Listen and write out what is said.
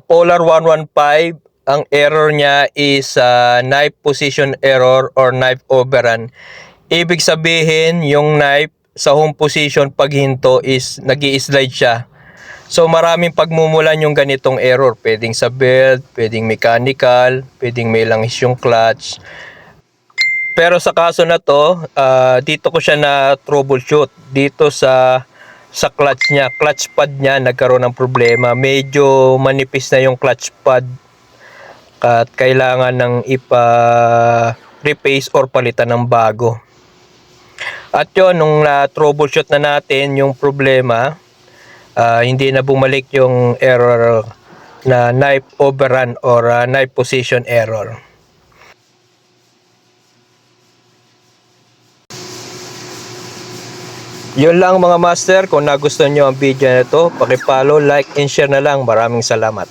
Polar 115, ang error niya is knife position error or knife overrun. Ibig sabihin, yung knife sa home position paghinto is nag-i-slide siya. So maraming pagmumulan yung ganitong error. Pwedeng sa belt, pwedeng mechanical, pwedeng may langis yung clutch. Pero sa kaso na to, dito ko siya na troubleshoot. Dito sa clutch niya, clutch pad niya nagkaroon ng problema. Medyo manipis na yung clutch pad at kailangan ng replace or palitan ng bago. At yun, nung troubleshoot na natin yung problema, hindi na bumalik yung error na knife overrun or knife position error. Yun lang mga master, kung nagustuhan nyo ang video na ito, paki-follow, like, and share na lang. Maraming salamat.